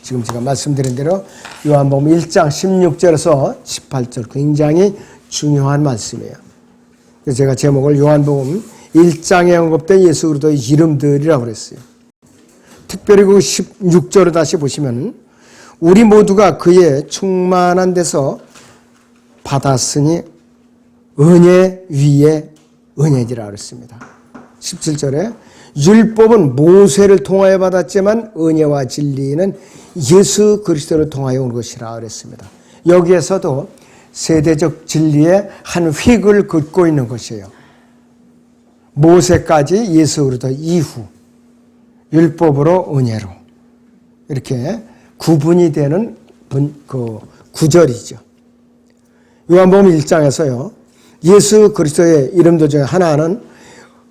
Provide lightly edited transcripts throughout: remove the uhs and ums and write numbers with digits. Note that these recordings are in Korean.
지금 제가 말씀드린 대로 요한복음 1장 16절에서 18절 굉장히 중요한 말씀이에요. 그래서 제가 제목을 요한복음 1장에 언급된 예수 그리스도의 이름들이라고 그랬어요. 특별히 그 16절을 다시 보시면 우리 모두가 그의 충만한 데서 받았으니 은혜 위에 은혜지라 그랬습니다. 17절에 율법은 모세를 통하여 받았지만 은혜와 진리는 예수 그리스도를 통하여 온 것이라 그랬습니다. 여기에서도 세대적 진리의 한 획을 긋고 있는 것이에요. 모세까지 예수 그리스도 이후 율법으로 은혜로 이렇게 구분이 되는 그 구절이죠. 요한복음 1장에서요. 예수 그리스도의 이름들 중에 하나는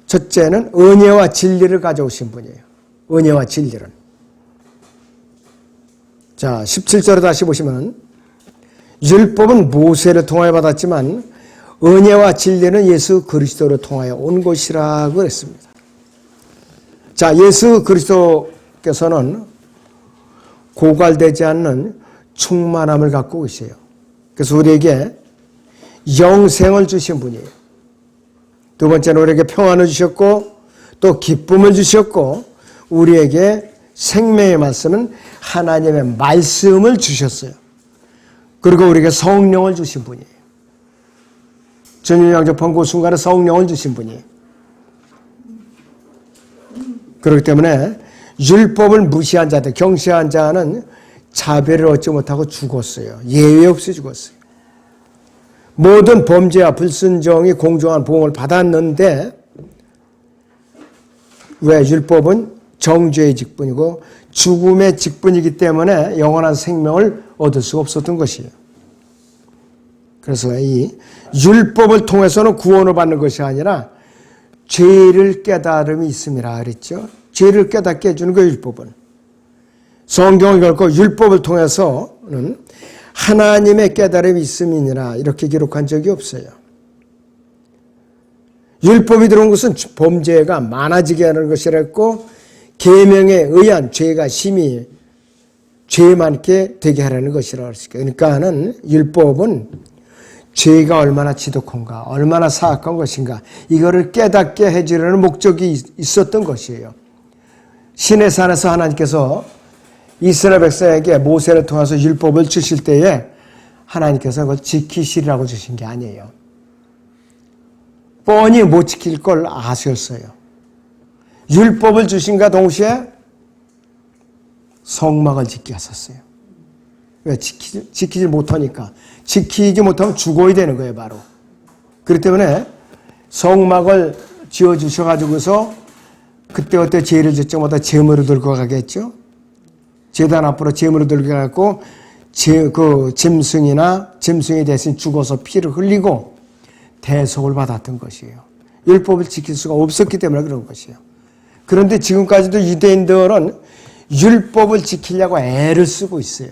첫째는 은혜와 진리를 가져오신 분이에요. 은혜와 진리를. 자, 17절을 다시 보시면 율법은 모세를 통하여 받았지만 은혜와 진리는 예수 그리스도를 통하여 온 것이라고 했습니다. 자, 예수 그리스도께서는 고갈되지 않는 충만함을 갖고 계세요. 그래서 우리에게 영생을 주신 분이에요. 두 번째는 우리에게 평안을 주셨고 또 기쁨을 주셨고 우리에게 생명의 말씀은 하나님의 말씀을 주셨어요. 그리고 우리에게 성령을 주신 분이에요. 주님 영접한 그 순간에 성령을 주신 분이에요. 그렇기 때문에 율법을 무시한 자들, 경시한 자는 자비를 얻지 못하고 죽었어요. 예외 없이 죽었어요. 모든 범죄와 불순종이 공정한 보응을 받았는데 왜 율법은 정죄의 직분이고 죽음의 직분이기 때문에 영원한 생명을 얻을 수 없었던 것이에요. 그래서 이 율법을 통해서는 구원을 받는 것이 아니라 죄를 깨달음이 있음이라 그랬죠. 죄를 깨닫게 해주는 거예요, 율법은. 성경을 결코 율법을 통해서는 하나님의 깨달음이 있음이니라 이렇게 기록한 적이 없어요. 율법이 들어온 것은 범죄가 많아지게 하는 것이랬고 계명에 의한 죄가 심히 죄 많게 되게 하라는 것이라고 했어요. 그러니까는 율법은 죄가 얼마나 지독한가, 얼마나 사악한 것인가 이거를 깨닫게 해주려는 목적이 있었던 것이에요. 시내 산에서 하나님께서 이스라엘 백성에게 모세를 통해서 율법을 주실 때에 하나님께서 그걸 지키시라고 주신 게 아니에요. 뻔히 못 지킬 걸 아셨어요. 율법을 주신과 동시에 성막을 짓게 하셨어요. 왜? 지키지 못하니까. 지키지 못하면 죽어야 되는 거예요, 바로. 그렇기 때문에 성막을 지어주셔가지고서 그때그때 죄를 짓자마자 제물을 들고 가겠죠. 제단 앞으로 제물을 들고 가고 그 짐승이 대신 죽어서 피를 흘리고 대속을 받았던 것이에요. 율법을 지킬 수가 없었기 때문에 그런 것이에요. 그런데 지금까지도 유대인들은 율법을 지키려고 애를 쓰고 있어요.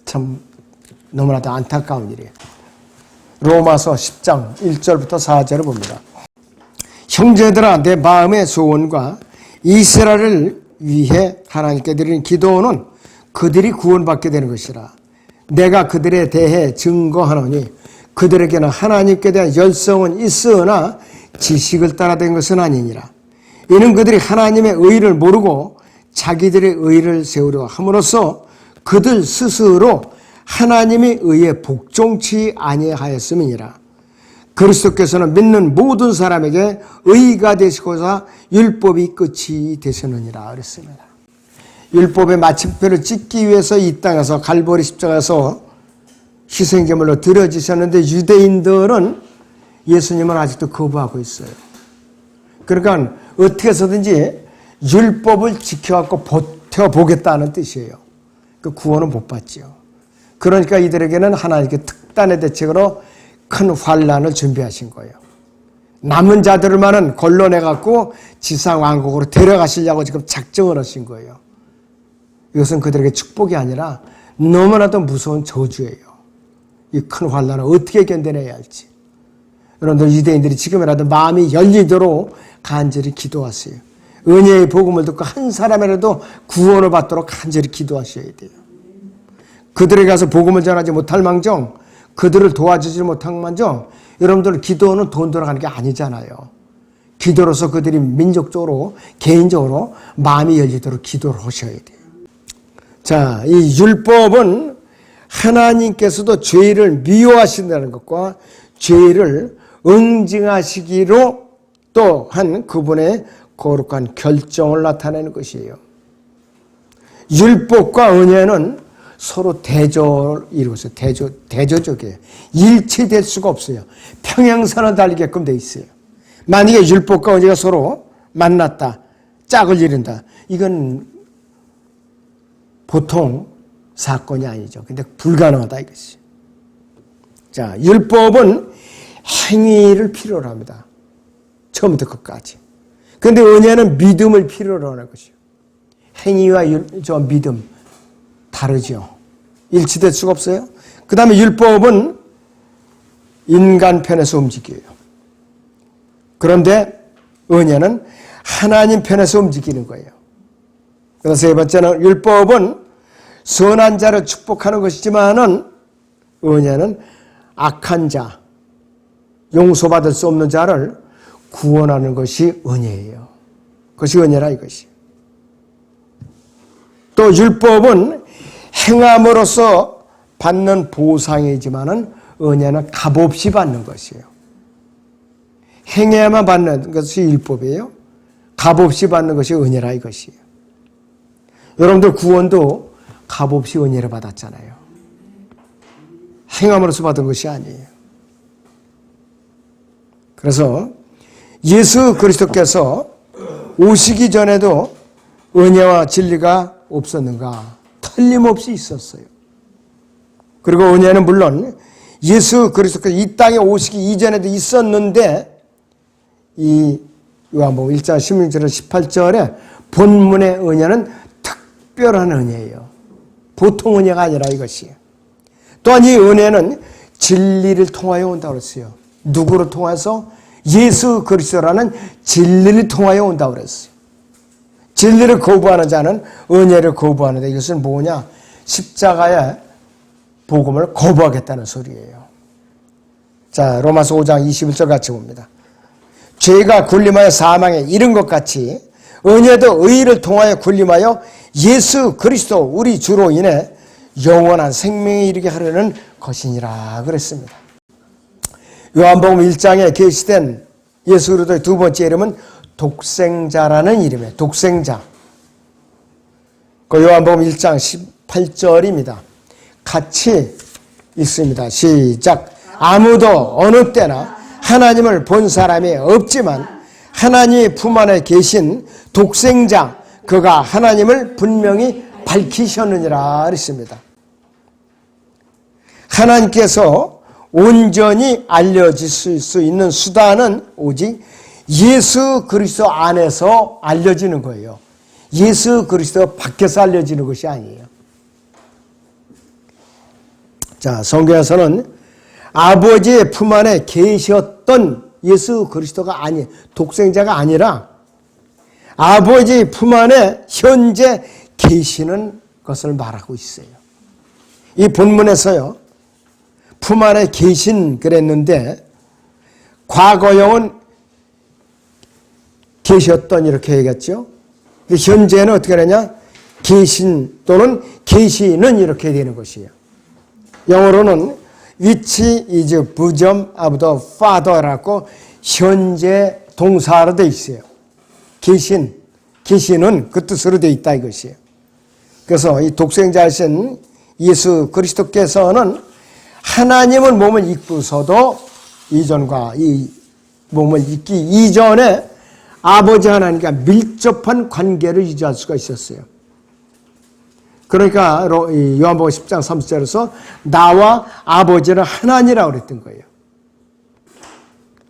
참 너무나도 안타까운 일이에요. 로마서 10장 1절부터 4절을 봅니다. 형제들아 내 마음의 소원과 이스라엘을 위해 하나님께 드리는 기도는 그들이 구원받게 되는 것이라. 내가 그들에 대해 증거하노니 그들에게는 하나님께 대한 열성은 있으나 지식을 따라 된 것은 아니니라. 이는 그들이 하나님의 의를 모르고 자기들의 의를 세우려 함으로써 그들 스스로 하나님의 의에 복종치 아니하였음이니라. 그리스도께서는 믿는 모든 사람에게 의가 되시고자 율법이 끝이 되셨느니라 그랬습니다. 율법의 마침표를 찍기 위해서 이 땅에서 갈보리 십자가에서 희생제물로 드려지셨는데 유대인들은 예수님을 아직도 거부하고 있어요. 그러니까 어떻게 해서든지 율법을 지켜갖고 버텨보겠다는 뜻이에요. 그 구원은 못 받죠. 그러니까 이들에게는 하나님께 특단의 대책으로 큰 환란을 준비하신 거예요. 남은 자들만은 걸러내갖고 지상왕국으로 데려가시려고 지금 작정을 하신 거예요. 이것은 그들에게 축복이 아니라 너무나도 무서운 저주예요. 이 큰 환란을 어떻게 견뎌내야 할지. 여러분들 유대인들이 지금이라도 마음이 열리도록 간절히 기도하세요. 은혜의 복음을 듣고 한 사람이라도 구원을 받도록 간절히 기도하셔야 돼요. 그들에게 가서 복음을 전하지 못할 망정, 그들을 도와주지 못한 망정, 여러분들 기도는 돈 들어가는 게 아니잖아요. 기도로서 그들이 민족적으로, 개인적으로 마음이 열리도록 기도를 하셔야 돼요. 자, 이 율법은 하나님께서도 죄를 미워하신다는 것과 죄를 응징하시기로 또한 그분의 거룩한 결정을 나타내는 것이에요. 율법과 은혜는 서로 대조를 이루고 있어요. 대조적이에요. 일치될 수가 없어요. 평행선을 달리게끔 돼 있어요. 만약에 율법과 은혜가 서로 만났다, 짝을 이룬다, 이건 보통 사건이 아니죠. 근데 불가능하다 이것이. 자, 율법은 행위를 필요로 합니다. 처음부터 끝까지. 그런데 은혜는 믿음을 필요로 하는 것이요. 행위와 저 믿음 다르죠. 일치될 수가 없어요. 그 다음에 율법은 인간 편에서 움직여요. 그런데 은혜는 하나님 편에서 움직이는 거예요. 그래서 세 번째는 율법은 선한 자를 축복하는 것이지만은 은혜는 악한 자, 용서받을 수 없는 자를 구원하는 것이 은혜예요. 그것이 은혜라 이것이. 또 율법은 행함으로써 받는 보상이지만은 은혜는 값없이 받는 것이에요. 행해야만 받는 것이 율법이에요. 값없이 받는 것이 은혜라 이것이에요. 여러분들 구원도 값없이 은혜를 받았잖아요. 행함으로써 받은 것이 아니에요. 그래서 예수 그리스도께서 오시기 전에도 은혜와 진리가 없었는가? 틀림없이 있었어요. 그리고 은혜는 물론 예수 그리스도께서 이 땅에 오시기 이전에도 있었는데 이 요한복음 1장 16절에서 18절에 본문의 은혜는 특별한 은혜예요. 보통 은혜가 아니라 이것이에요. 또한 이 은혜는 진리를 통하여 온다고 그랬어요. 누구를 통해서? 예수 그리스도라는 진리를 통하여 온다고 그랬어요. 진리를 거부하는 자는 은혜를 거부하는데 이것은 뭐냐? 십자가의 복음을 거부하겠다는 소리예요. 자, 로마서 5장 21절 같이 봅니다. 죄가 군림하여 사망에 이른 것 같이 은혜도 의를 통하여 군림하여 예수 그리스도 우리 주로 인해 영원한 생명에 이르게 하려는 것이니라 그랬습니다. 요한복음 1장에 계시된 예수 그리스도의 두 번째 이름은 독생자라는 이름이에요. 독생자. 그 요한복음 1장 18절입니다. 같이 읽습니다. 시작. 아무도 어느 때나 하나님을 본 사람이 없지만 하나님의 품 안에 계신 독생자 그가 하나님을 분명히 밝히셨느니라 그랬습니다. 하나님께서 온전히 알려질 수 있는 수단은 오직 예수 그리스도 안에서 알려지는 거예요. 예수 그리스도 밖에서 알려지는 것이 아니에요. 자, 성경에서는 아버지의 품 안에 계셨던 예수 그리스도가 아니, 독생자가 아니라 아버지의 품 안에 현재 계시는 것을 말하고 있어요. 이 본문에서요, 품 안에 계신 그랬는데 과거형은 계셨던 이렇게 얘기했죠. 현재는 어떻게 되냐? 계신 또는 계시는 이렇게 되는 것이에요. 영어로는 which is bosom of the father라고 현재 동사로 되어 있어요. 계시는 그 뜻으로 되어 있다 이것이에요. 그래서 이 독생자이신 예수 그리스도께서는 하나님은 몸을 입고서도 이전과 이 몸을 입기 이전에 아버지 하나님과 밀접한 관계를 유지할 수가 있었어요. 그러니까 요한복음 10장 30절에서 나와 아버지는 하나니라고 그랬던 거예요.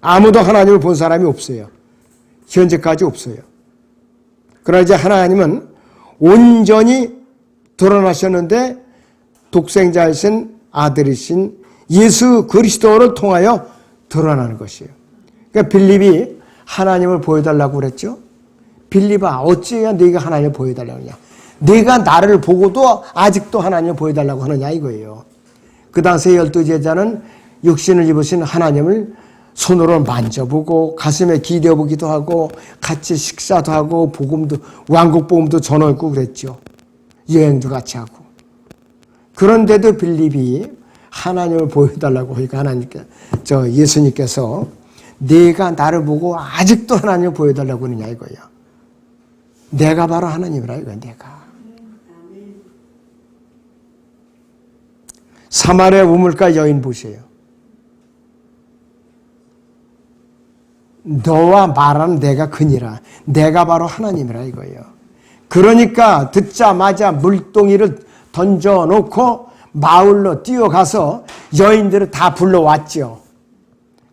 아무도 하나님을 본 사람이 없어요. 현재까지 없어요. 그러나 이제 하나님은 온전히 드러나셨는데 독생자이신 아들이신 예수 그리스도를 통하여 드러나는 것이에요. 그러니까 빌립이 하나님을 보여달라고 그랬죠. 빌립아, 어찌해야 네가 하나님을 보여달라고 하냐. 네가 나를 보고도 아직도 하나님을 보여달라고 하느냐 이거예요. 그 당시에 12제자는 육신을 입으신 하나님을 손으로 만져보고 가슴에 기대어보기도 하고 같이 식사도 하고 복음도 왕국 복음도 전하고 그랬죠. 여행도 같이 하고. 그런데도 빌립이 하나님을 보여달라고 하니까 예수님께서 네가 나를 보고 아직도 하나님을 보여달라고 하느냐 이거예요. 내가 바로 하나님이라 이거야. 내가. 사마리아 우물가 여인 보세요. 너와 말하는 내가 그니라. 내가 바로 하나님이라 이거예요. 그러니까 듣자마자 물동이를 던져놓고 마을로 뛰어가서 여인들을 다 불러왔죠.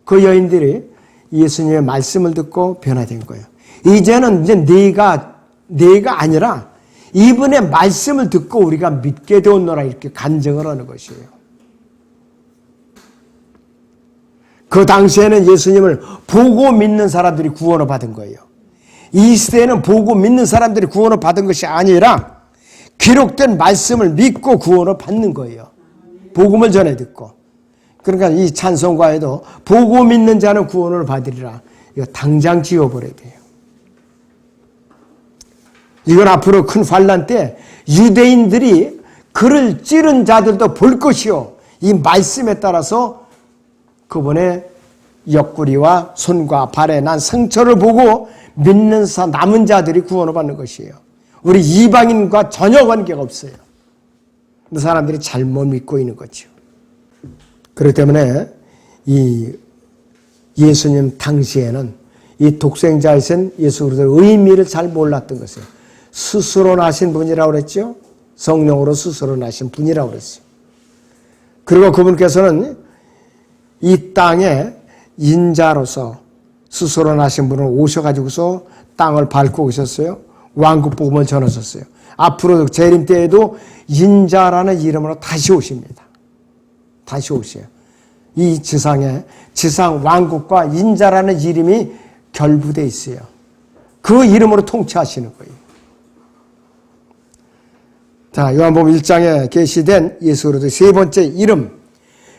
그 여인들이 예수님의 말씀을 듣고 변화된 거예요. 이제는 이제 네가 아니라 이분의 말씀을 듣고 우리가 믿게 되었노라 이렇게 간증을 하는 것이에요. 그 당시에는 예수님을 보고 믿는 사람들이 구원을 받은 거예요. 이 시대에는 보고 믿는 사람들이 구원을 받은 것이 아니라 기록된 말씀을 믿고 구원을 받는 거예요. 복음을 전해 듣고. 그러니까 이 찬송가에도 보고 믿는 자는 구원을 받으리라. 이거 당장 지워버려야 돼요. 이건 앞으로 큰 환란 때 유대인들이 그를 찌른 자들도 볼 것이요. 이 말씀에 따라서 그분의 옆구리와 손과 발에 난 상처를 보고 믿는 남은 자들이 구원을 받는 것이에요. 우리 이방인과 전혀 관계가 없어요. 그 사람들이 잘못 믿고 있는 거죠. 그렇기 때문에 이 예수님 당시에는 이 독생자이신 예수 그리스도의 의미를 잘 몰랐던 것이에요. 스스로 나신 분이라고 그랬죠. 성령으로 스스로 나신 분이라고 그랬어요. 그리고 그분께서는 이 땅에 인자로서 스스로 나신 분은 오셔가지고서 땅을 밟고 오셨어요. 왕국 복음을 전하셨어요. 앞으로 재림 때에도 인자라는 이름으로 다시 오십니다. 다시 오셔요. 이 지상 왕국과 인자라는 이름이 결부되어 있어요. 그 이름으로 통치하시는 거예요. 자, 요한복음 1장에 계시된 예수 그리스도의 세 번째 이름,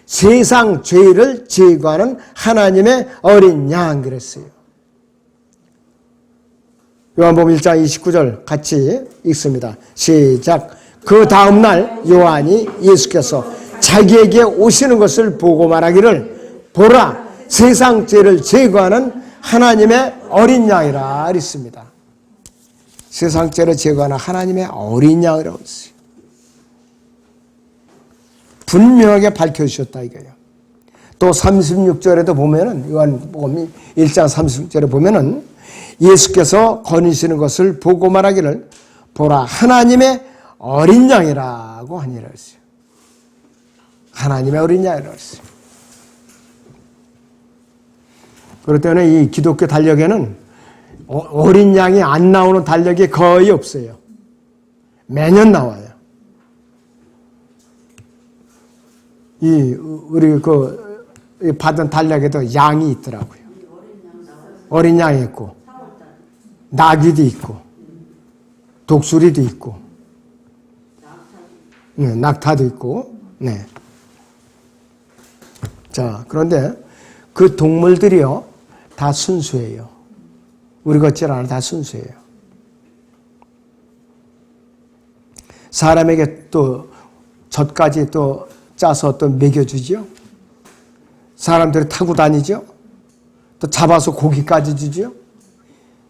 세상 죄를 제거하는 하나님의 어린 양 그랬어요. 요한복음 1장 29절 같이 읽습니다. 시작. 그 다음 날 요한이 예수께서 자기에게 오시는 것을 보고 말하기를 보라 세상 죄를 제거하는 하나님의 어린 양이라 그랬습니다. 세상 죄를 제거하는 하나님의 어린 양이라고 했어요. 분명하게 밝혀주셨다 이거예요. 또 36절에도 보면은 요한복음 1장 36절에 보면은 예수께서 거니시는 것을 보고 말하기를 보라 하나님의 어린 양이라고 하니라 했어요. 하나님의 어린 양이라고 했어요. 그렇기 때문에 이 기독교 달력에는 어린 양이 안 나오는 달력이 거의 없어요. 매년 나와요. 우리 받은 달력에도 양이 있더라고요. 어린 양이 있고, 나귀도 있고, 독수리도 있고, 낙타도 있고, 네. 자, 그런데 그 동물들이요, 다 순수해요. 우리 같지 않아 다 순수해요. 사람에게 또 젖까지 또 짜서 또 먹여주죠. 사람들이 타고 다니죠. 또 잡아서 고기까지 주죠.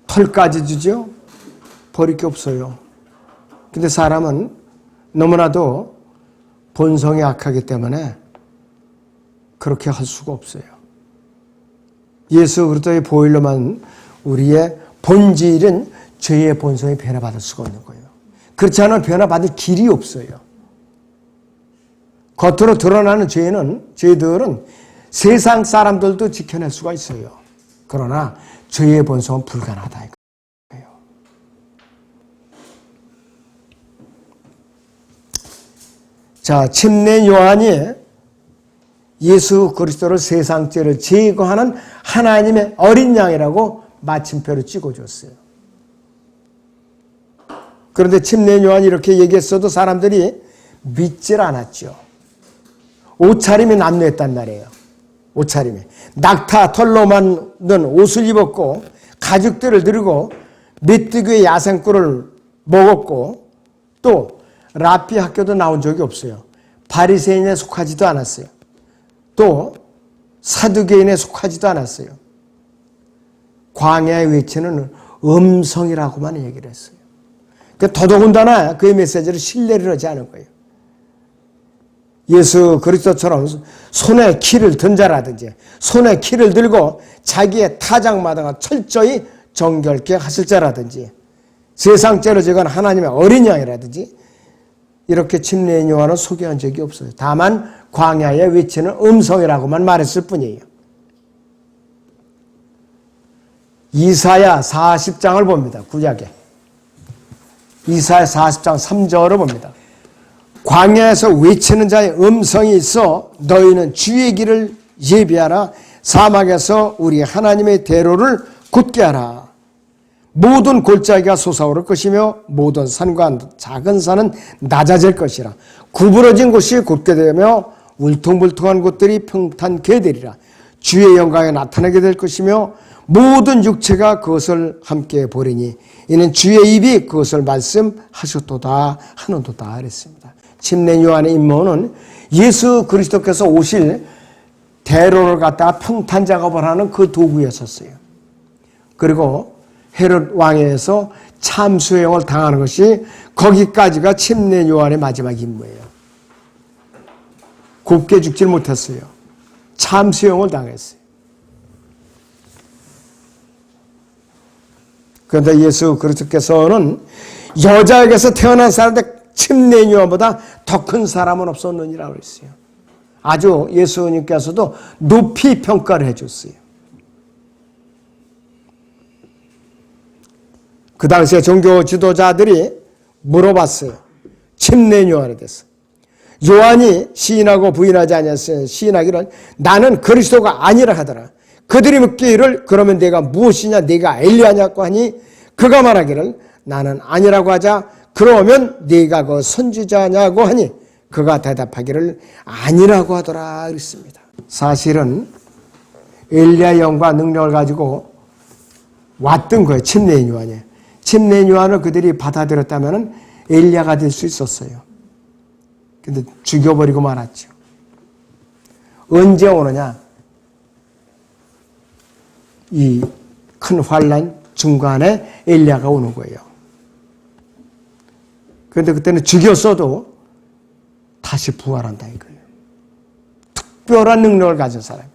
털까지 주죠. 버릴 게 없어요. 근데 사람은 너무나도 본성이 악하기 때문에 그렇게 할 수가 없어요. 예수 그리스도의 보혈로만 우리의 본질은 죄의 본성이 변화받을 수가 없는 거예요. 그렇지 않으면 변화받을 길이 없어요. 겉으로 드러나는 죄들은 세상 사람들도 지켜낼 수가 있어요. 그러나 죄의 본성은 불가능하다 이거예요. 자, 침례 요한이 예수 그리스도를 세상 죄를 제거하는 하나님의 어린 양이라고 마침표를 찍어줬어요. 그런데 침례 요한이 이렇게 얘기했어도 사람들이 믿질 않았죠. 옷차림이 남루했단 말이에요. 옷차림이. 낙타 털로 만든 옷을 입었고 가죽들을 들고 메뚜기의 야생꿀을 먹었고 또 랍비 학교도 나온 적이 없어요. 바리새인에 속하지도 않았어요. 또 사두개인에 속하지도 않았어요. 광야의 위치는 음성이라고만 얘기를 했어요. 더더군다나 그의 메시지를 신뢰를 하지 않은 거예요. 예수 그리스도처럼 손에 키를 든 자라든지 손에 키를 들고 자기의 타작마다가 철저히 정결케 하실 자라든지 세상죄를 지건 하나님의 어린 양이라든지 이렇게 침례인 요한은 소개한 적이 없어요. 다만 광야의 위치는 음성이라고만 말했을 뿐이에요. 이사야 40장을 봅니다. 구약에. 이사야 40장 3절을 봅니다. 광야에서 외치는 자의 음성이 있어 너희는 주의 길을 예비하라. 사막에서 우리 하나님의 대로를 굳게 하라. 모든 골짜기가 솟아오를 것이며 모든 산과 작은 산은 낮아질 것이라. 구부러진 곳이 곱게 되며 울퉁불퉁한 곳들이 평탄케 되리라. 주의 영광에 나타나게 될 것이며 모든 육체가 그것을 함께 보리니 이는 주의 입이 그것을 말씀하셨도다 하는도다 그랬습니다. 침례 요한의 임무는 예수 그리스도께서 오실 대로를 갖다가 평탄 작업을 하는 그 도구였었어요. 그리고 헤롯 왕에서 참수형을 당하는 것이 거기까지가 침례 요한의 마지막 임무예요. 곱게 죽질 못했어요. 참수형을 당했어요. 그런데 예수 그리스도께서는 여자에게서 태어난 사람인데 침례 요한보다 더 큰 사람은 없었느니라고 했어요. 아주 예수님께서도 높이 평가를 해줬어요. 그 당시에 종교 지도자들이 물어봤어요. 침례 요한에 대해서. 요한이 시인하고 부인하지 아니했어요. 시인하기를 나는 그리스도가 아니라 하더라. 그들이 묻기를 그러면 내가 무엇이냐 네가 엘리야냐고 하니 그가 말하기를 나는 아니라고 하자 그러면 네가 그 선지자냐고 하니 그가 대답하기를 아니라고 하더라 그랬습니다. 사실은 엘리야의 영과 능력을 가지고 왔던 거예요. 침례인 요한이. 침례인 요한을 그들이 받아들였다면 엘리야가 될 수 있었어요. 근데 죽여버리고 말았죠. 언제 오느냐? 이 큰 환란 중간에 엘리야가 오는 거예요. 그런데 그때는 죽였어도 다시 부활한다 이거예요. 특별한 능력을 가진 사람.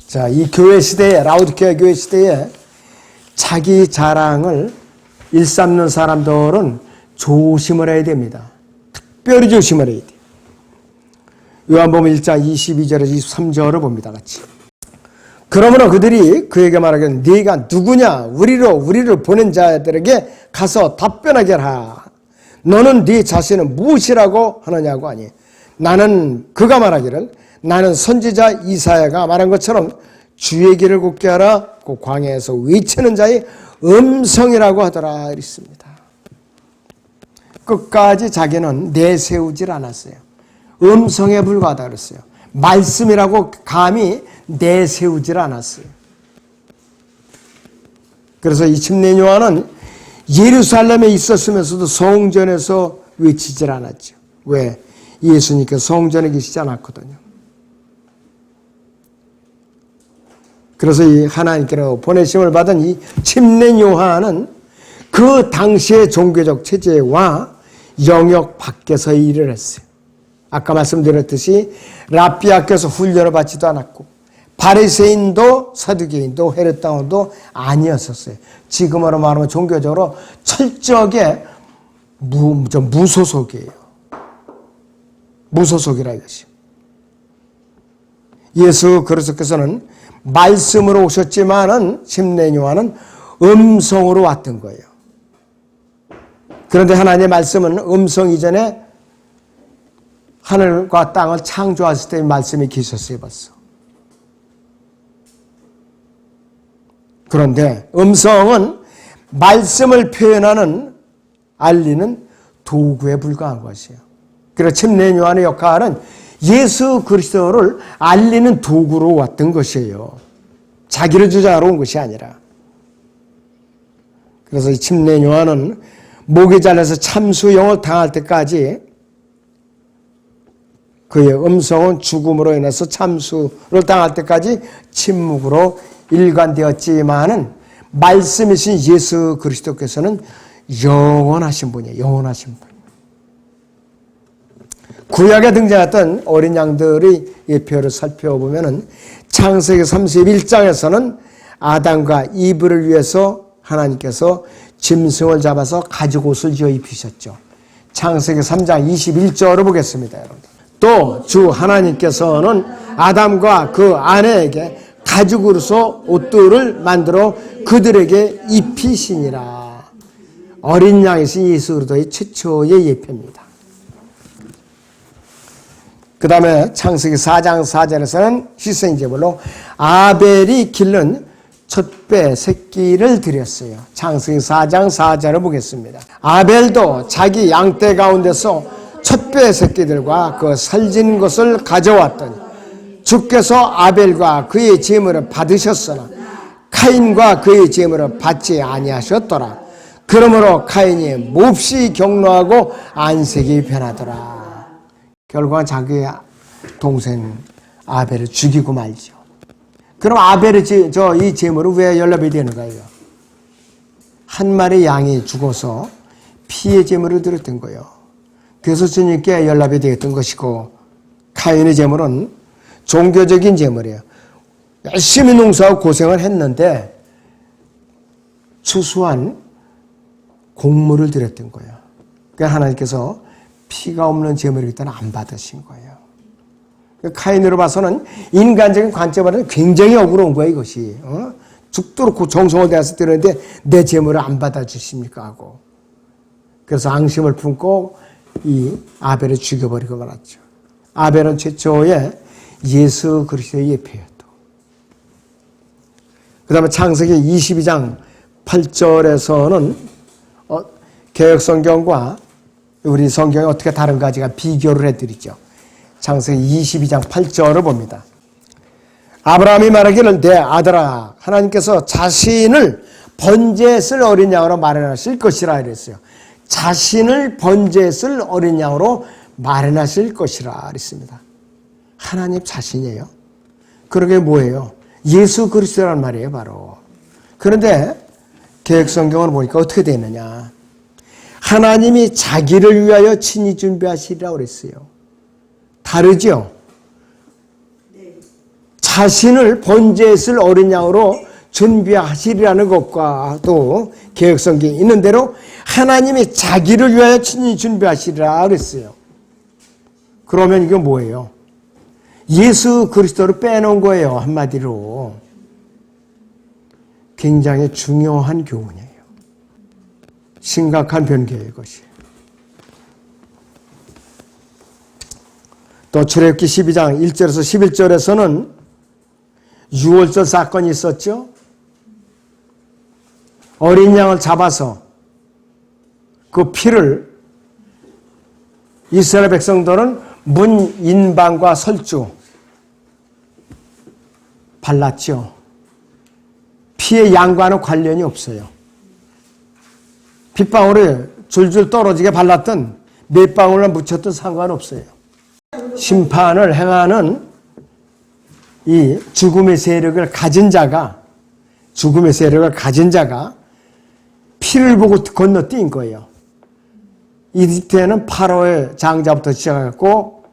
자, 이 교회 시대에 라우디케아 교회 시대에 자기 자랑을 일삼는 사람들은 조심을 해야 됩니다. 특별히 조심을 해야 돼요. 요한복음 1장 22절에서 23절을 봅니다. 같이. 그러므로 그들이 그에게 말하기를 네가 누구냐 우리를 보낸 자들에게 가서 답변하게 하라. 너는 네 자신은 무엇이라고 하느냐고 하니 나는 그가 말하기를 나는 선지자 이사야가 말한 것처럼 주의 길을 곱게 하라. 그 광야에서 외치는 자의 음성이라고 하더라 이랬습니다. 끝까지 자기는 내세우질 않았어요. 음성에 불과하다 그랬어요. 말씀이라고 감히 내세우질 않았어요. 그래서 이 침례 요한은 예루살렘에 있었으면서도 성전에서 외치질 않았죠. 왜? 예수님께서 성전에 계시지 않았거든요. 그래서 이 하나님께로 보내심을 받은 이 침례 요한은 그 당시의 종교적 체제와 영역 밖에서 일을 했어요. 아까 말씀드렸듯이 랍비 학교에서 훈련을 받지도 않았고 바리새인도 사두개인도 헤롯 당원도 아니었었어요. 지금으로 말하면 종교적으로 철저하게 무소속이에요. 무소속이라 이것이. 예수 그리스도께서는 말씀으로 오셨지만은 침례 요한은 음성으로 왔던 거예요. 그런데 하나님의 말씀은 음성 이전에 하늘과 땅을 창조하실 때의 말씀이 계셨어요 벌써. 그런데 음성은 말씀을 표현하는, 알리는 도구에 불과한 것이에요. 그래서 침례 요한의 역할은 예수 그리스도를 알리는 도구로 왔던 것이에요. 자기를 주장하러 온 것이 아니라. 그래서 이 침례 요한은 목이 잘려서 참수형을 당할 때까지 그의 음성은 죽음으로 인해서 참수를 당할 때까지 침묵으로 일관되었지만은 말씀이신 예수 그리스도께서는 영원하신 분이에요. 영원하신 분. 구약에 등장했던 어린 양들의 예표를 살펴보면은 창세기 31장에서는 아담과 이브를 위해서 하나님께서 짐승을 잡아서 가죽옷을 지어 입히셨죠. 창세기 3장 21절을 보겠습니다, 여러분. 또 주 하나님께서는 아담과 그 아내에게 가죽으로서 옷들을 만들어 그들에게 입히시니라. 어린 양이신 예수 그리스도의 최초의 예표입니다. 그 다음에 창세기 4장 4절에서는 희생제물로 아벨이 기른 첫 배 새끼를 드렸어요. 창세기 4장 4절을 보겠습니다. 아벨도 자기 양떼 가운데서 첫 배 새끼들과 그 살진 것을 가져왔더니 주께서 아벨과 그의 제물을 받으셨으나 카인과 그의 제물을 받지 아니하셨더라. 그러므로 카인이 몹시 경노하고 안색이 변하더라. 결국은 자기 동생 아벨을 죽이고 말죠. 그럼 아벨의 이 제물은 왜 연락이 되는 거예요? 한 마리 양이 죽어서 피의 제물을 드렸던 거예요. 그래서 주님께 연락이 되었던 것이고, 카인의 제물은 종교적인 제물이에요. 열심히 농사하고 고생을 했는데 추수한 곡물을 드렸던 거예요. 그러니까 하나님께서 피가 없는 제물이기 때문에 안 받으신 거예요. 카인으로 봐서는 인간적인 관점으로는 굉장히 억울한 거예요, 이것이. 죽도록 정성을 다해서 드렸는데 내 제물을 안 받아주십니까 하고. 그래서 앙심을 품고 이 아벨을 죽여버리고 말았죠. 아벨은 최초의 예수 그리스도의 예표였다. 그 다음에 창세기 22장 8절에서는 개역성경과 우리 성경이 어떻게 다른가 제가 비교를 해드리죠. 창세기 22장 8절을 봅니다. 아브라함이 말하기를 내 아들아 하나님께서 자신을 번제에 쓸 어린 양으로 마련하실 것이라 이랬어요. 자신을 번제에 쓸 어린 양으로 마련하실 것이라 그랬습니다. 하나님 자신이에요. 그러게 뭐예요? 예수 그리스도란 말이에요, 바로. 그런데 개역성경을 보니까 어떻게 되느냐? 하나님이 자기를 위하여 친히 준비하시리라고 그랬어요. 다르죠? 자신을 번제에 쓸 어린 양으로 준비하시리라는 것과 또 개역성경이 있는 대로 하나님이 자기를 위하여 친히 준비하시리라 그랬어요. 그러면 이게 뭐예요? 예수 그리스도를 빼놓은 거예요, 한마디로. 굉장히 중요한 교훈이에요. 심각한 변개예요, 이것이. 또 출애굽기 12장 1절에서 11절에서는 유월절 사건이 있었죠. 어린 양을 잡아서 그 피를 이스라엘 백성들은 문 인방과 설주 발랐죠. 피의 양과는 관련이 없어요. 빗방울이 줄줄 떨어지게 발랐던 몇 방울만 묻혔던 상관없어요. 심판을 행하는 이 죽음의 세력을 가진 자가 피를 보고 건너뛴 거예요. 이때는 파로의 장자부터 시작했고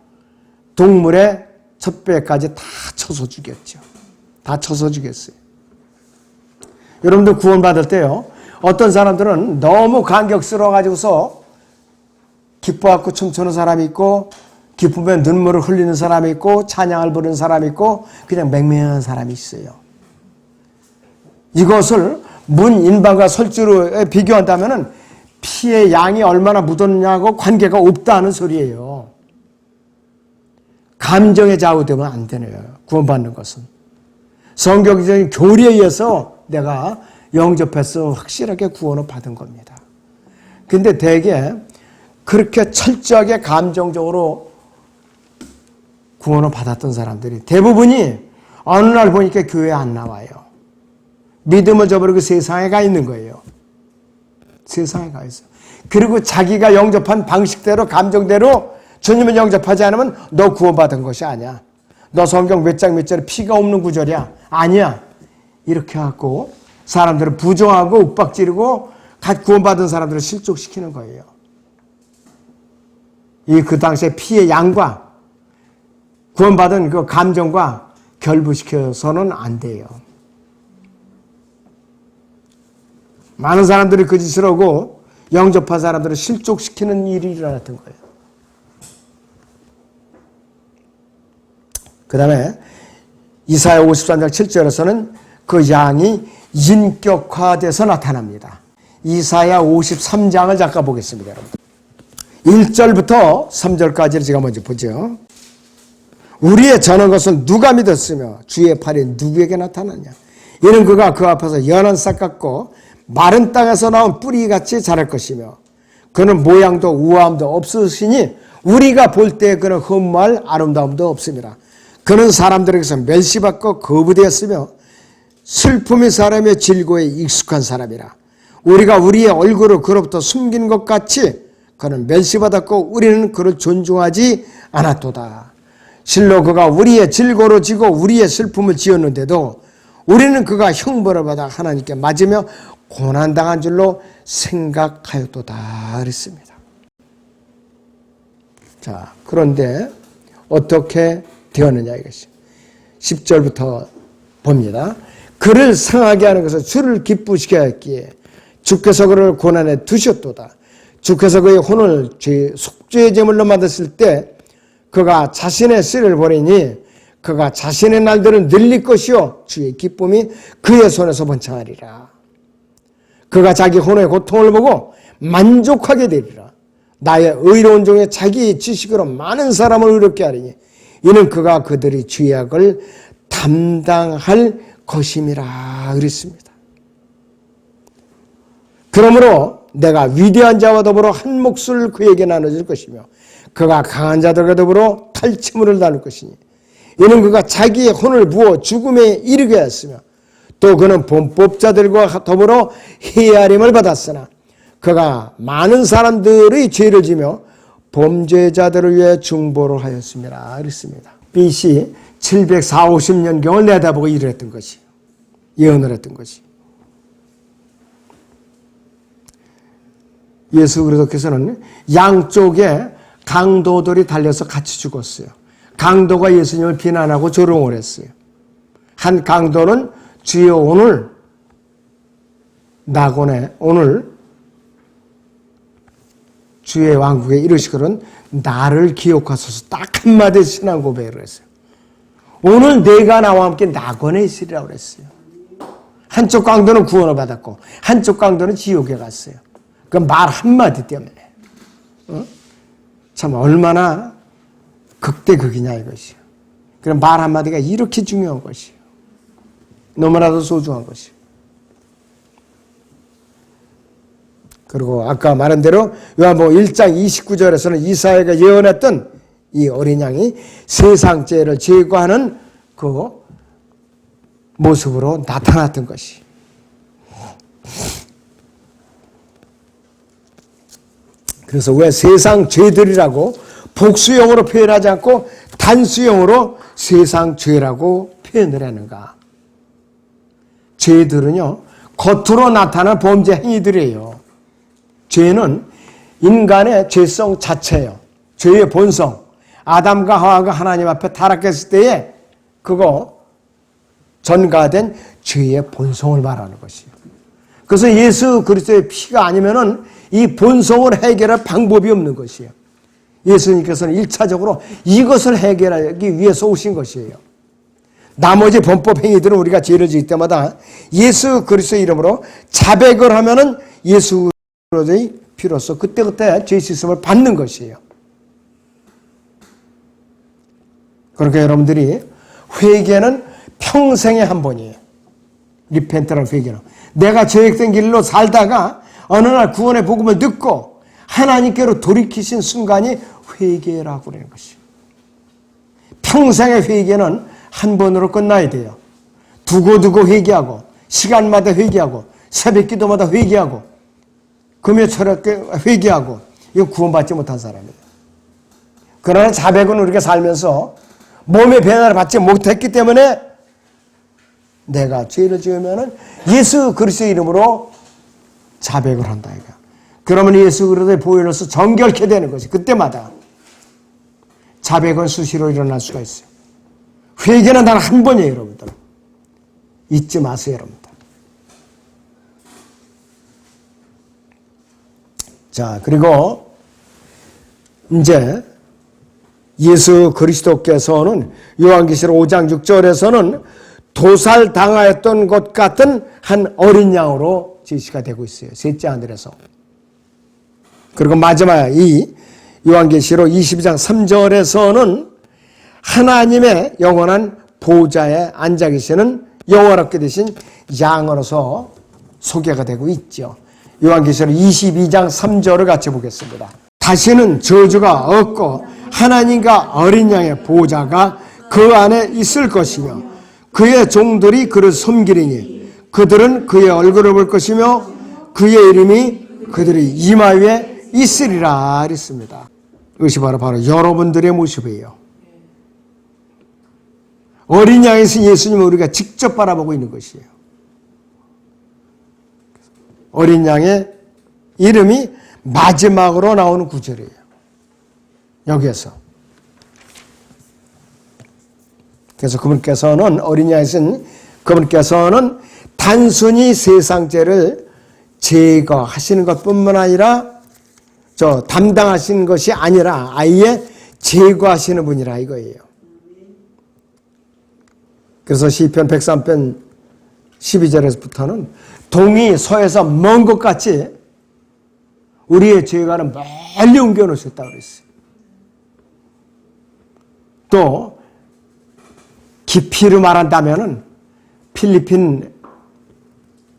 동물의 첫 배까지 다 쳐서 죽였죠. 다 쳐서 죽였어요. 여러분들 구원받을 때요, 어떤 사람들은 너무 감격스러워가지고서 기뻐하고 춤추는 사람이 있고, 기쁘면 눈물을 흘리는 사람이 있고, 찬양을 부르는 사람이 있고, 그냥 맹맹한 사람이 있어요. 이것을 문 인방과 설주로 비교한다면 피의 양이 얼마나 묻었냐고 관계가 없다는 소리예요. 감정에 좌우되면 안 되네요. 구원받는 것은. 성경적인 교리에 의해서 내가 영접해서 확실하게 구원을 받은 겁니다. 근데 대개 그렇게 철저하게 감정적으로 구원을 받았던 사람들이 대부분이 어느 날 보니까 교회에 안 나와요. 믿음을 저버리고 세상에 가 있는 거예요. 세상에 가 있어. 그리고 자기가 영접한 방식대로 감정대로 주님을 영접하지 않으면 너 구원받은 것이 아니야. 너 성경 몇 장 몇 절에 피가 없는 구절이야. 아니야. 이렇게 하고 사람들을 부정하고 윽박지르고 구원받은 사람들을 실족시키는 거예요. 그 당시에 피의 양과 구원받은 그 감정과 결부시켜서는 안 돼요. 많은 사람들이 그 짓을 하고 영접한 사람들을 실족시키는 일이 일어났던 거예요. 그 다음에 이사야 53장 7절에서는 그 양이 인격화돼서 나타납니다. 이사야 53장을 잠깐 보겠습니다. 여러분. 1절부터 3절까지를 제가 먼저 보죠. 우리의 전한 것을 누가 믿었으며 주의 팔이 누구에게 나타났냐. 이는 그가 그 앞에서 연한 싹 같고 마른 땅에서 나온 뿌리같이 자랄 것이며 그는 모양도 우아함도 없으시니 우리가 볼 때 그는 흠모할 아름다움도 없습니다. 그는 사람들에게서 멸시받고 거부되었으며 슬픔이 사람의 질고에 익숙한 사람이라. 우리가 우리의 얼굴을 그로부터 숨긴 것 같이 그는 멸시받았고 우리는 그를 존중하지 않았도다. 실로 그가 우리의 질고로 지고 우리의 슬픔을 지었는데도 우리는 그가 형벌을 받아 하나님께 맞으며 고난당한 줄로 생각하였도다 그랬습니다. 자, 그런데 어떻게 되었느냐 이것이 10절부터 봅니다. 그를 상하게 하는 것은 주를 기쁘시게 했기에 주께서 그를 고난에 두셨도다. 주께서 그의 혼을 속죄의 제물로 만드실 때 그가 자신의 씨를 버리니 그가 자신의 날들을 늘릴 것이요 주의 기쁨이 그의 손에서 번창하리라. 그가 자기 혼의 고통을 보고 만족하게 되리라. 나의 의로운 종의 자기 지식으로 많은 사람을 의롭게 하리니 이는 그가 그들의 죄악을 담당할 것임이라 그랬습니다. 그러므로 내가 위대한 자와 더불어 한 몫을 그에게 나눠줄 것이며 그가 강한 자들과 더불어 칼치물을 나눌 것이니 이는 그가 자기의 혼을 부어 죽음에 이르게 하였으며 또 그는 범법자들과 더불어 헤아림을 받았으나 그가 많은 사람들의 죄를 지며 범죄자들을 위해 중보를 하였습니다. 그랬습니다. BC 740~50년경을 내다보고 일을 했던 것이 예언을 했던 것이 예수 그리스도께서는 양쪽에 강도들이 달려서 같이 죽었어요. 강도가 예수님을 비난하고 조롱을 했어요. 한 강도는 주여 오늘 나곤에 오늘 주의 왕국에 이르시거든 나를 기억하소서 딱 한마디 신앙 고백을 했어요. 오늘 내가 나와 함께 낙원에 있으리라고 그랬어요. 한쪽 강도는 구원을 받았고 한쪽 강도는 지옥에 갔어요. 그 말 한마디 때문에. 참 얼마나 극대극이냐 이것이요. 그런 말 한마디가 이렇게 중요한 것이요. 너무나도 소중한 것이요. 그리고 아까 말한 대로 요한복음 1장 29절에서는 이사야가 예언했던 이 어린 양이 세상 죄를 제거하는 그 모습으로 나타났던 것이. 그래서 왜 세상 죄들이라고 복수형으로 표현하지 않고 단수형으로 세상 죄라고 표현을 하는가? 죄들은요, 겉으로 나타난 범죄 행위들이에요. 죄는 인간의 죄성 자체예요. 죄의 본성. 아담과 하와가 하나님 앞에 타락했을 때에 그거 전가된 죄의 본성을 말하는 것이에요. 그래서 예수 그리스도의 피가 아니면은 이 본성을 해결할 방법이 없는 것이에요. 예수님께서는 1차적으로 이것을 해결하기 위해서 오신 것이에요. 나머지 범법 행위들은 우리가 죄를 지을 때마다 예수 그리스도의 이름으로 자백을 하면은 예수 그리스도의 피로써 그때그때 죄 씻음을 받는 것이에요. 그러니까 여러분들이 회개는 평생에 한 번이에요. 리펜트라는 회개는. 내가 죄악된 길로 살다가 어느 날 구원의 복음을 듣고 하나님께로 돌이키신 순간이 회개라고 그러는 것이에요. 평생의 회개는 한 번으로 끝나야 돼요. 두고두고 회개하고 시간마다 회개하고 새벽 기도마다 회개하고 금요 철학 회개하고 이거 구원받지 못한 사람이에요. 그러나 자백은 우리가 살면서 몸의 변화를 받지 못했기 때문에 내가 죄를 지으면은 예수 그리스도의 이름으로 자백을 한다 이거. 그러면 예수 그리스도의 보혈로서 정결케 되는 것이 그때마다 자백은 수시로 일어날 수가 있어요. 회개는 단 한 번이에요, 여러분들. 잊지 마세요, 여러분들. 자, 그리고 이제 예수 그리스도께서는 요한계시록 5장 6절에서는 도살당하였던 것 같은 한 어린 양으로 제시가 되고 있어요. 셋째 하늘에서. 그리고 마지막 이 요한계시록 22장 3절에서는 하나님의 영원한 보좌에 앉아 계시는 영원하게 되신 양으로서 소개가 되고 있죠. 요한계시록 22장 3절을 같이 보겠습니다. 다시는 저주가 없고 하나님과 어린 양의 보좌가 그 안에 있을 것이며 그의 종들이 그를 섬기리니 그들은 그의 얼굴을 볼 것이며 그의 이름이 그들의 이마 위에 있으리라 그랬습니다. 이것이 바로 여러분들의 모습이에요. 어린 양에서 예수님을 우리가 직접 바라보고 있는 것이에요. 어린 양의 이름이 마지막으로 나오는 구절이에요. 여기에서. 그래서 그분께서는 어린 양에서는 그분께서는 단순히 세상 죄를 제거하시는 것뿐만 아니라 담당하시는 것이 아니라 아예 제거하시는 분이라 이거예요. 그래서 시편 103편 12절에서부터는 동이 서에서 먼 것 같이 우리의 죄가는 멀리 옮겨 놓으셨다고 그랬어요. 또 깊이로 말한다면은 필리핀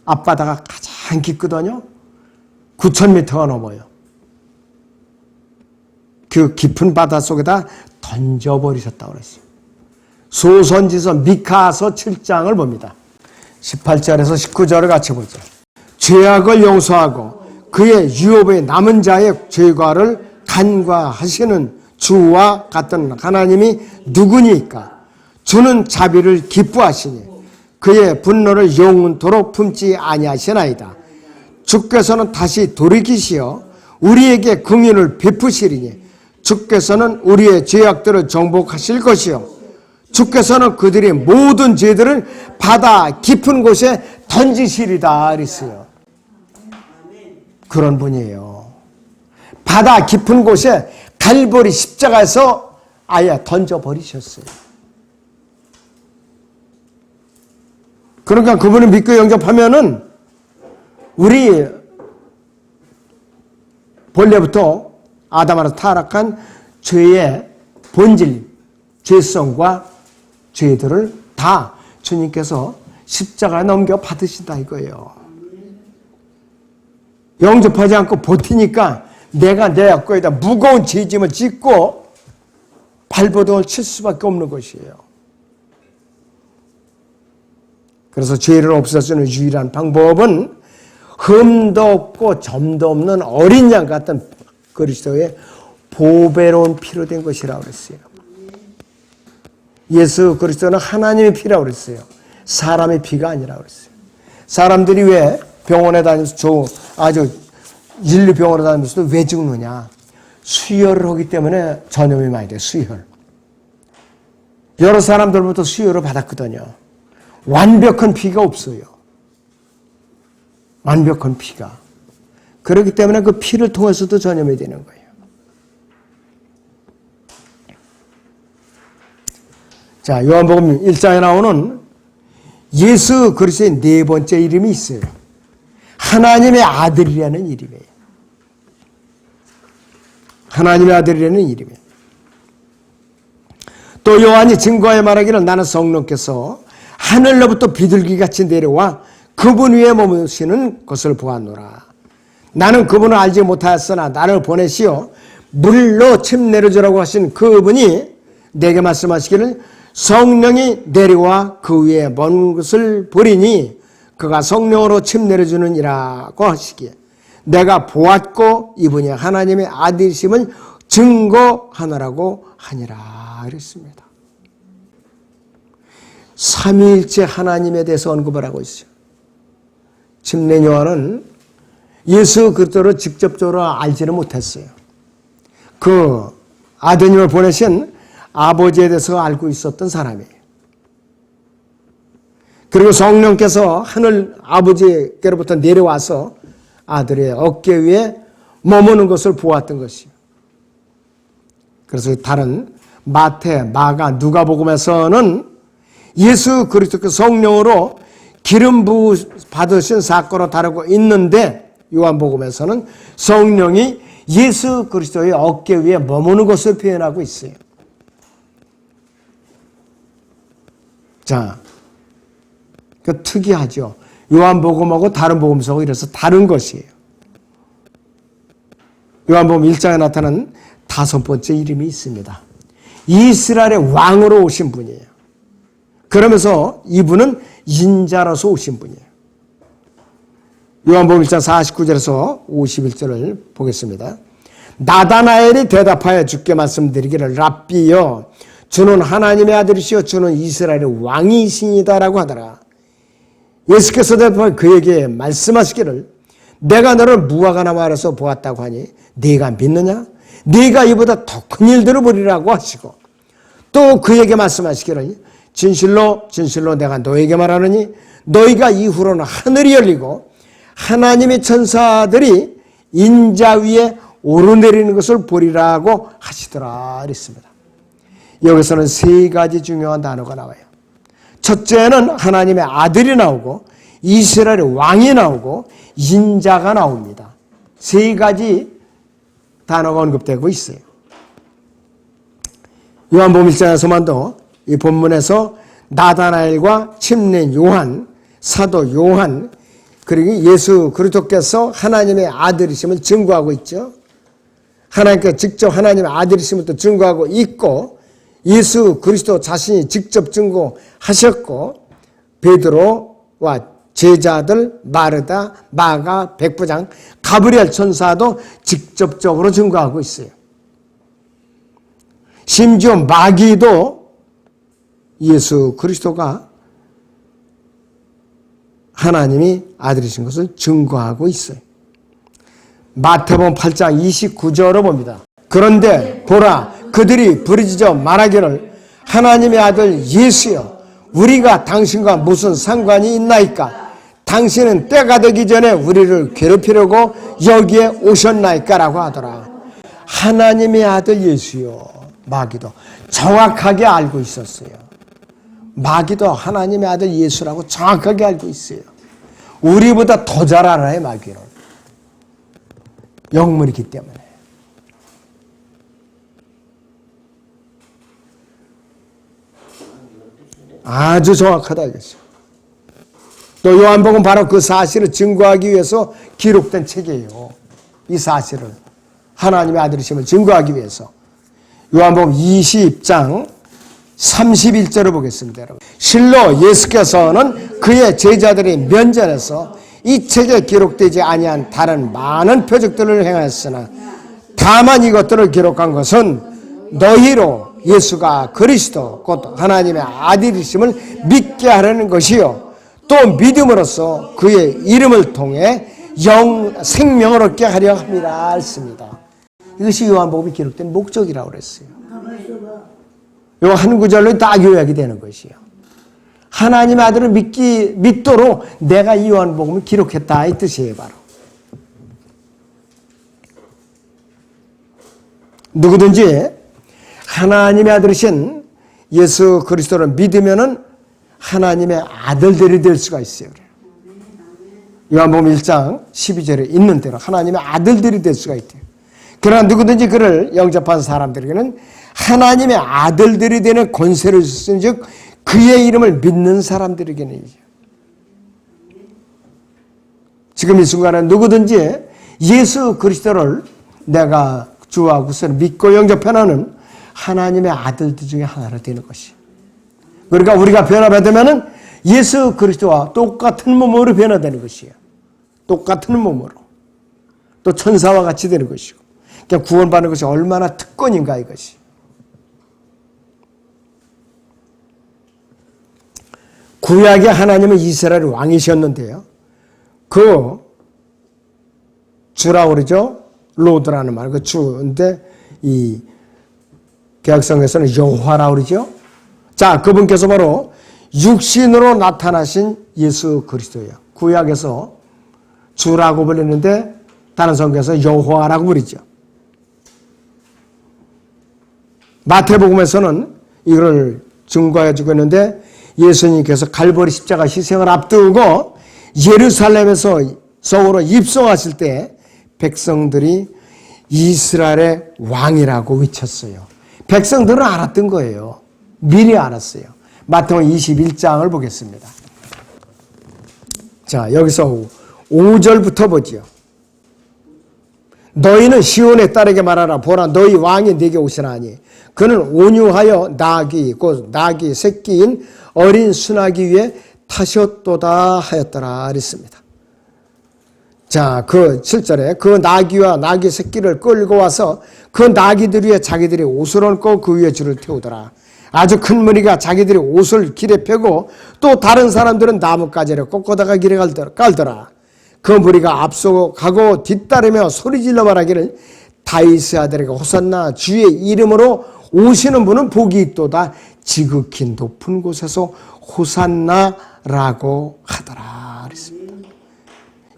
앞바다가 가장 깊거든요. 9,000m가 넘어요. 그 깊은 바다 속에다 던져버리셨다고 그랬어요. 소선지서 미카서 7장을 봅니다. 18절에서 19절을 같이 보죠. 죄악을 용서하고 그의 유업의 남은 자의 죄과를 간과하시는 주와 같은 하나님이 누구니까? 주는 자비를 기뻐하시니 그의 분노를 영원토록 품지 아니하시나이다. 주께서는 다시 돌이키시어 우리에게 긍휼을 베푸시리니 주께서는 우리의 죄악들을 정복하실 것이요 주께서는 그들의 모든 죄들을 바다 깊은 곳에 던지시리다 그랬어요. 그런 분이에요. 바다 깊은 곳에 갈보리 십자가에서 아예 던져버리셨어요. 그러니까 그분을 믿고 영접하면은 우리 본래부터 아담으로부터 타락한 죄의 본질, 죄성과 죄들을 다 주님께서 십자가에 넘겨 받으신다 이거예요. 영접하지 않고 버티니까 내가 내 앞거에다 무거운 죄짐을 짓고 발버둥을 칠 수밖에 없는 것이에요. 그래서 죄를 없애주는 유일한 방법은 흠도 없고 점도 없는 어린 양 같은 그리스도의 보배로운 피로 된 것이라고 그랬어요. 예수 그리스도는 하나님의 피라고 그랬어요. 사람의 피가 아니라고 그랬어요. 사람들이 왜 병원에 다니면서 아주 인류 병원에 다니면서도 왜 죽느냐? 수혈을 하기 때문에 전염이 많이 돼요. 수혈. 여러 사람들부터 수혈을 받았거든요. 완벽한 피가 없어요. 완벽한 피가. 그렇기 때문에 그 피를 통해서도 전염이 되는 거예요. 자, 요한복음 1장에 나오는 예수 그리스도의 네 번째 이름이 있어요. 하나님의 아들이라는 이름이에요. 하나님의 아들이라는 이름이에요. 또 요한이 증거하여 말하기를 나는 성령께서 하늘로부터 비둘기같이 내려와 그분 위에 머무시는 것을 보았노라. 나는 그분을 알지 못하였으나 나를 보내시어 물로 침 내려주라고 하신 그분이 내게 말씀하시기를 성령이 내려와 그 위에 먼 것을 보리니 그가 성령으로 침 내려주느니라고 하시기에 내가 보았고 이분이 하나님의 아들이심을 증거하노라고 하니라 그랬습니다. 삼위일체 하나님에 대해서 언급을 하고 있어요. 침례 요한은 예수 그리스도를 직접적으로 알지는 못했어요. 그 아드님을 보내신 아버지에 대해서 알고 있었던 사람이에요. 그리고 성령께서 하늘 아버지께로부터 내려와서 아들의 어깨 위에 머무는 것을 보았던 것이에요. 그래서 다른 마태, 마가, 누가복음에서는 예수 그리스도께서 성령으로 기름 부음 받으신 사건으로 다루고 있는데 요한복음에서는 성령이 예수 그리스도의 어깨 위에 머무는 것을 표현하고 있어요. 자, 그 특이하죠. 요한복음하고 다른 복음서하고 이래서 다른 것이에요. 요한복음 1장에 나타난 5번째 이름이 있습니다. 이스라엘의 왕으로 오신 분이에요. 그러면서 이분은 인자로서 오신 분이에요. 요한복음 1장 49절에서 51절을 보겠습니다. 나다나엘이 대답하여 주께 말씀드리기를 랍비여 주는 하나님의 아들이시여 주는 이스라엘의 왕이시니다라고 하더라. 예수께서 대답하여 그에게 말씀하시기를 내가 너를 무화과나무 아래서 보았다고 하니 네가 믿느냐? 네가 이보다 더 큰 일들을 보리라고 하시고 또 그에게 말씀하시기를 진실로 진실로 내가 너에게 말하느니 너희가 이후로는 하늘이 열리고 하나님의 천사들이 인자 위에 오르내리는 것을 보리라고 하시더라 그랬습니다. 여기서는 3가지 중요한 단어가 나와요. 첫째는 하나님의 아들이 나오고 이스라엘의 왕이 나오고 인자가 나옵니다. 3가지 단어가 언급되고 있어요. 요한복음 1장에서만도 이 본문에서 나다나엘과 침례 요한, 사도 요한, 그리고 예수 그리스도께서 하나님의 아들이심을 증거하고 있죠. 하나님께서 직접 하나님의 아들이심을 또 증거하고 있고 예수 그리스도 자신이 직접 증거하셨고 베드로와 제자들 마르다, 마가, 백부장, 가브리엘 천사도 직접적으로 증거하고 있어요. 심지어 마귀도 예수 그리스도가 하나님이 아들이신 것을 증거하고 있어요. 마태복음 8장 29절을 봅니다. 그런데 보라 그들이 부르짖어 말하기를 하나님의 아들 예수여 우리가 당신과 무슨 상관이 있나이까? 당신은 때가 되기 전에 우리를 괴롭히려고 여기에 오셨나이까? 라고 하더라. 하나님의 아들 예수여. 마귀도 정확하게 알고 있었어요. 마귀도 하나님의 아들 예수라고 정확하게 알고 있어요. 우리보다 더 잘 알아요, 마귀는. 영문이기 때문에. 아주 정확하다 이것이요. 또 요한복음 바로 그 사실을 증거하기 위해서 기록된 책이에요. 이 사실을 하나님의 아들이심을 증거하기 위해서. 요한복음 20장 31절을 보겠습니다. 여러분. 실로 예수께서는 그의 제자들이 면전에서 이 책에 기록되지 아니한 다른 많은 표적들을 행하였으나 다만 이것들을 기록한 것은 너희로 예수가 그리스도 곧 하나님의 아들이심을 믿게 하려는 것이요 또 믿음으로써 그의 이름을 통해 생명을 얻게 하려 합니다. 했습니다. 이것이 요한복음이 기록된 목적이라고 그랬어요. 요 한 구절로 다 요약이 되는 것이요. 하나님의 아들을 믿도록 내가 이 요한복음을 기록했다 이 뜻이에요. 바로. 누구든지 하나님의 아들이신 예수 그리스도를 믿으면은 하나님의 아들들이 될 수가 있어요. 요한복음 1장 12절에 있는 대로 하나님의 아들들이 될 수가 있대요. 그러나 누구든지 그를 영접한 사람들에게는 하나님의 아들들이 되는 권세를 주신 즉 그의 이름을 믿는 사람들에게는요. 지금 이 순간에 누구든지 예수 그리스도를 내가 주와 구세를 믿고 영접하는 하나님의 아들들 중에 하나가 되는 것이. 그러니까 우리가 변화받으면 예수 그리스도와 똑같은 몸으로 변화되는 것이에요. 똑같은 몸으로. 또 천사와 같이 되는 것이고. 그러니까 구원받는 것이 얼마나 특권인가 이것이. 구약의 하나님은 이스라엘 왕이셨는데요. 그 주라고 그러죠. 로드라는 말, 그 주인데 이 개혁성에서는 여호와라고 그러죠. 자, 그분께서 바로 육신으로 나타나신 예수 그리스도예요. 구약에서 주라고 불리는데 다른 성경에서 여호와라고 부르죠. 마태복음에서는 이걸 증거해 주고 있는데 예수님께서 갈보리 십자가 희생을 앞두고 예루살렘에서 성으로 입성하실 때 백성들이 이스라엘의 왕이라고 외쳤어요. 백성들은 알았던 거예요. 미리 알았어요. 마태복음 21장을 보겠습니다. 자, 여기서 5절부터 보지요. 너희는 시온에 따르게 말하라. 보라, 너희 왕이 네게 오시나니 그는 온유하여 곧 나귀 새끼인 어린 순아기 위에 타셨도다 하였더라 그랬습니다. 자, 그 7절에 그 나귀와 나귀 새끼를 끌고 와서 그 나귀들 위에 자기들이 옷을 얹고 그 위에 줄을 태우더라. 아주 큰 무리가 자기들이 옷을 길에 펴고 또 다른 사람들은 나뭇가지를 꺾어다가 길에 깔더라. 그 무리가 앞서가고 뒤따르며 소리질러 말하기를 다윗의 아들에게 호산나 주의 이름으로 오시는 분은 복이 있도다. 지극히 높은 곳에서 호산나라고 하더라 그랬습니다.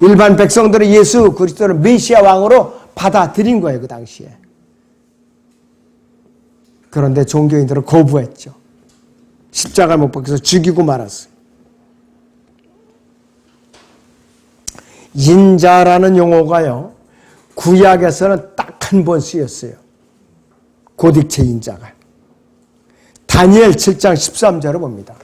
일반 백성들은 예수 그리스도를 메시아 왕으로 받아들인 거예요. 그 당시에. 그런데 종교인들은 거부했죠. 십자가를 못 박혀서 죽이고 말았어요. 인자라는 용어가요. 구약에서는 딱 한 번 쓰였어요. 고딕체 인자가. 다니엘 7장 13절을 봅니다.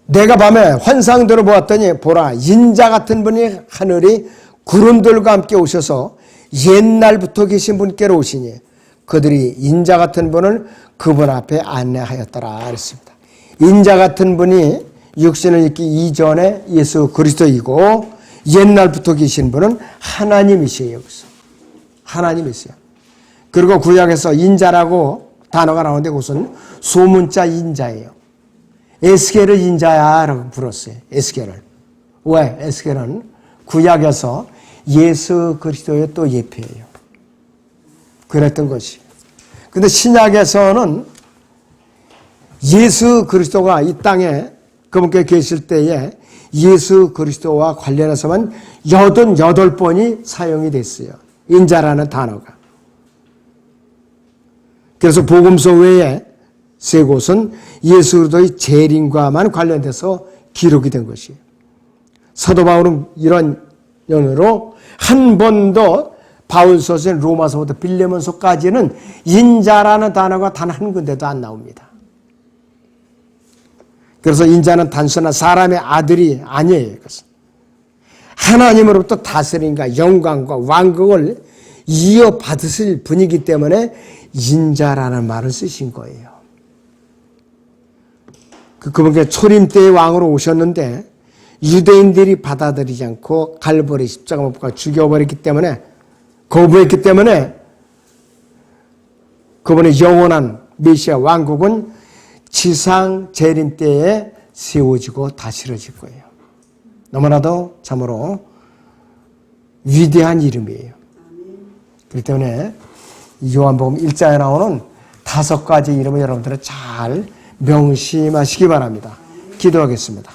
내가 밤에 환상대로 보았더니 보라 인자 같은 분이 하늘이 구름들과 함께 오셔서 옛날부터 계신 분께로 오시니 그들이 인자 같은 분을 그분 앞에 안내하였더라 그랬습니다. 인자 같은 분이 육신을 입기 이전에 예수 그리스도이고 옛날부터 계신 분은 하나님이세요. 하나님이세요. 그리고 구약에서 인자라고 단어가 나오는데 그것은 소문자 인자예요. 에스겔을 인자야라고 불렀어요. 에스겔을. 왜? 에스겔은 구약에서 예수 그리스도의 또 예표예요. 그랬던 것이. 근데 신약에서는 예수 그리스도가 이 땅에 그분께 계실 때에 예수 그리스도와 관련해서만 88번이 사용이 됐어요. 인자라는 단어가. 그래서 복음서 외에 세 곳은 예수 그리스도의 재림과만 관련돼서 기록이 된 것이에요. 사도 바울은 이런 연으로 한 번도 바울서신 로마서부터 빌레몬서까지는 인자라는 단어가 단 한 군데도 안 나옵니다. 그래서 인자는 단순한 사람의 아들이 아니에요. 이것은. 하나님으로부터 다스림과 영광과 왕국을 이어받으실 분이기 때문에 인자라는 말을 쓰신 거예요. 그분께 초림 때의 왕으로 오셨는데 유대인들이 받아들이지 않고 갈보리 십자가 못 박아 죽여버렸기 때문에 거부했기 때문에 그분의 영원한 메시아 왕국은 지상 재림 때에 세워지고 다스려질 거예요. 너무나도 참으로 위대한 이름이에요. 그렇기 때문에 요한복음 1장에 나오는 5가지 이름을 여러분들은 잘 명심하시기 바랍니다. 기도하겠습니다.